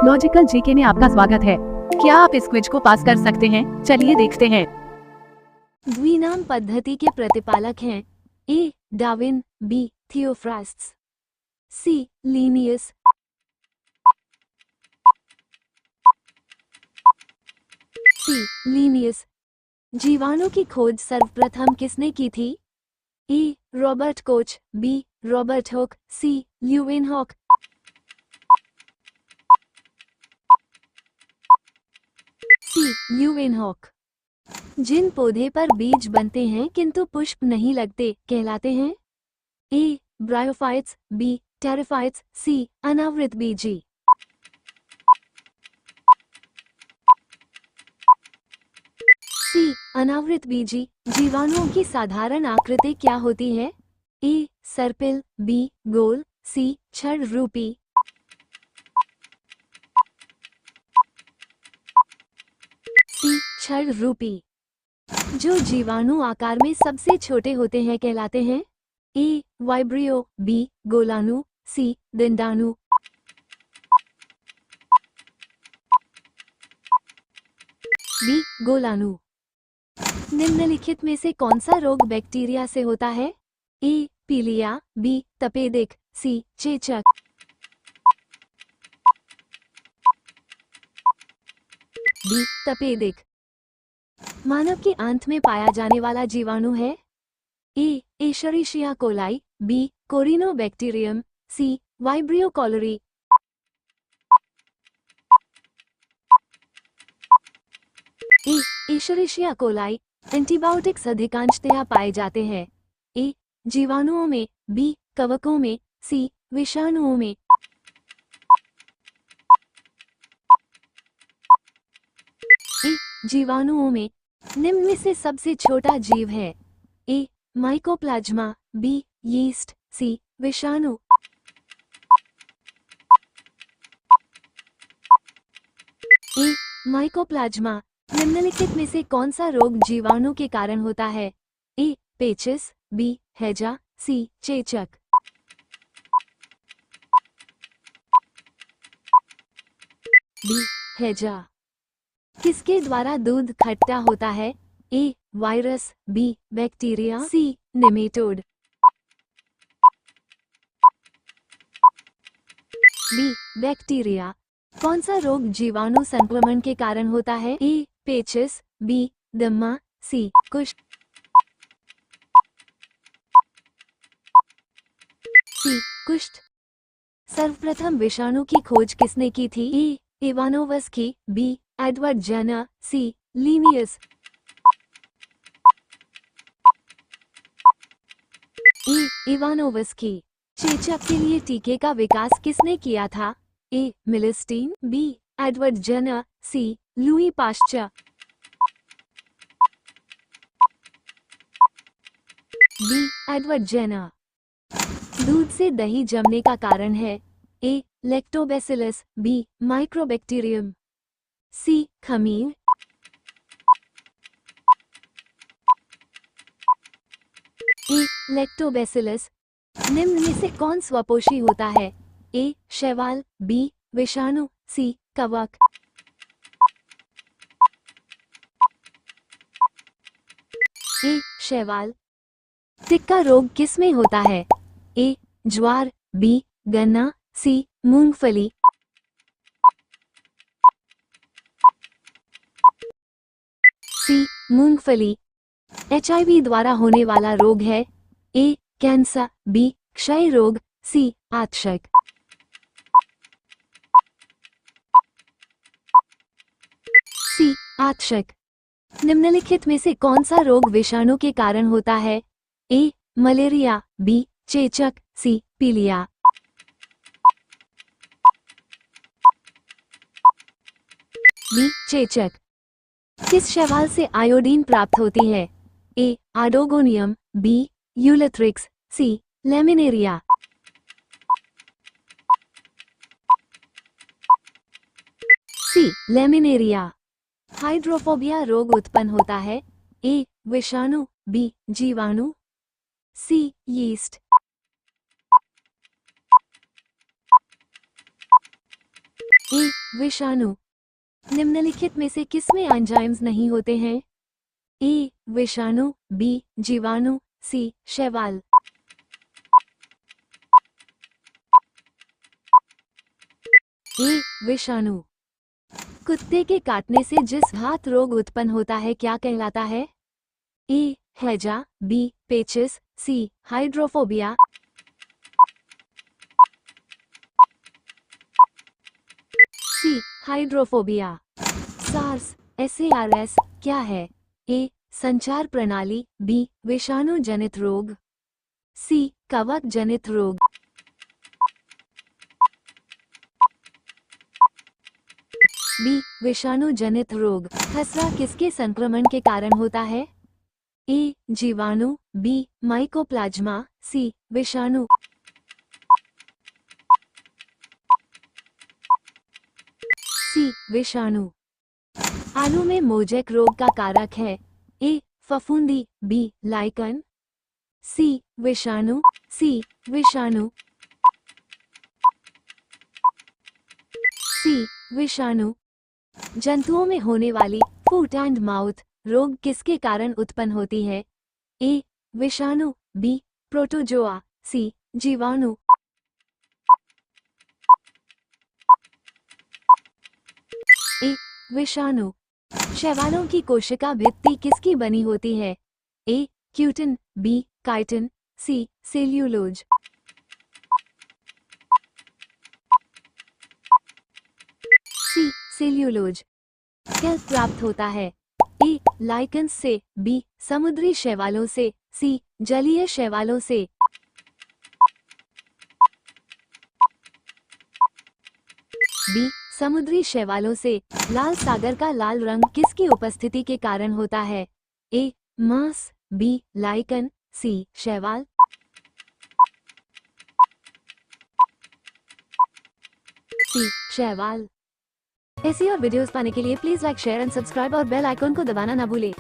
Logical GK में आपका स्वागत है। क्या आप इस क्विज को पास कर सकते हैं? चलिए देखते हैं। द्विनाम पद्धति के प्रतिपालक हैं A. Darwin, B. Theophrastus, C. Linnaeus, जीवाणु की खोज सर्वप्रथम किसने की थी? A. Robert Koch, B. Robert Hooke, C. Leeuwenhoek, Leeuwenhoek. जिन पौधे पर बीज बनते हैं किंतु पुष्प नहीं लगते कहलाते हैं? A. Bryophytes, B. Pteridophytes, C. अनावृत बीजी, सी. अनावृत बीजी। जीवाणुओं की साधारण आकृति क्या होती है? ए. सर्पिल, बी. गोल, सी. छड़ रूपी, सी. छड़ रूपी। जो जीवाणु आकार में सबसे छोटे होते हैं कहलाते हैं? ए. Vibrio, B. गोलाणु, सी. दंडाणु, बी. गोलाणु। निम्नलिखित में से कौन सा रोग बैक्टीरिया से होता है? ए. पीलिया, बी. तपेदिक, सी. चेचक, बी. तपेदिक। मानव के आंत में पाया जाने वाला जीवाणु है? ए. एशरीशिया कोलाई, बी. कोरिनोबैक्टीरियम, सी. वाइब्रियो कॉलरी, ए. एशरीशिया कोलाई। एंटीबायोटिक्स अधिकांशतया पाए जाते हैं? ए. जीवाणुओं में, बी. कवकों में, सी. विषाणुओं में, ए. जीवाणुओं में। निम्न में से सबसे छोटा जीव है? A. Mycoplasma, B. Yeast, C. विषाणु, ए. माइकोप्लाज्मा। निम्नलिखित में से कौन सा रोग जीवाणु के कारण होता है? ए. पेचिस, बी. हैजा, सी. चेचक, बी. हैजा। किसके द्वारा दूध खट्टा होता है? A. Virus, B. Bacteria, C. Nematode, B. Bacteria. कौन सा रोग जीवाणु संक्रमण के कारण होता है? ए. पेचिस, बी. दम्मा, सी. कुष्ठ, सी. कुष्ठ। सर्वप्रथम विषाणु की खोज किसने की थी? A. Ivanovsky, B. Edward Jenner, C. Linnaeus, A. Ivanovsky. चेचक के लिए टीके का विकास किसने किया था? A. Milstein, B. Edward Jenner, C. Louis Pasteur, B. Edward Jenner. दूध से दही जमने का कारण है? A. Lactobacillus, B. Microbacterium, C. खमीर, ए. लैक्टोबैसिलस। निम्न में से कौन स्वपोषी होता है? ए. शैवाल, बी. विषाणु, सी. कवक, ए. शैवाल। टिक्का रोग किस में होता है? ए. ज्वार, बी. गन्ना, सी. मूंगफली, सी. मूंगफली। HIV द्वारा होने वाला रोग है? ए. Cancer, B. क्षय रोग, सी. आतशक, सी. आतशक। निम्नलिखित में से कौन सा रोग विषाणु के कारण होता है? ए. Malaria, B. चेचक, सी. पीलिया, बी. चेचक। किस शैवाल से आयोडीन प्राप्त होती है? ए. आडोगोनियम, बी. यूलेथ्रिक्स, सी. लेमिनेरिया, सी. लेमिनेरिया। हाइड्रोफोबिया रोग उत्पन्न होता है? ए. विषाणु, बी. जीवाणु, सी. यीस्ट, ए. विषाणु। निम्नलिखित में से किसमें एंजाइम्स नहीं होते हैं? ए विषाणु, बी जीवाणु, सी शैवाल। ए विषाणु। कुत्ते के काटने से जिस घात रोग उत्पन्न होता है क्या कहलाता है? ए हैजा, बी पेचिस, सी हाइड्रोफोबिया। सी हाइड्रोफोबिया। सार्स SARS क्या है? ए संचार प्रणाली, बी विषाणु जनित रोग, सी कवक जनित रोग। बी विषाणु जनित रोग। खसरा किसके संक्रमण के कारण होता है? ए जीवाणु, बी माइकोप्लाज्मा, सी विषाणु। सी विषाणु। आलू में मोजैक रोग का कारक है? ए फफूंदी, बी लाइकन, सी विषाणु, सी विषाणु। सी विषाणु। जंतुओं में होने वाली फूट एंड माउथ रोग किसके कारण उत्पन्न होती है? ए विषाणु, बी प्रोटोजोआ, सी जीवाणु। ए विषाणु। शैवालों की कोशिका भित्ति किसकी बनी होती है? ए क्यूटिन, बी काइटिन, सी सेल्यूलोज। सी सेल्यूलोज। कैल्प प्राप्त होता है? ए लाइकन्स से, बी समुद्री शैवालों से, सी जलीय शैवालों से। बी समुद्री शैवालों से। लाल सागर का लाल रंग किसकी उपस्थिति के कारण होता है? ए मांस, बी लाइकन, सी शैवाल। सी शैवाल। ऐसी और वीडियोस पाने के लिए please like, share and subscribe और बेल आइकॉन को दबाना ना भूलें।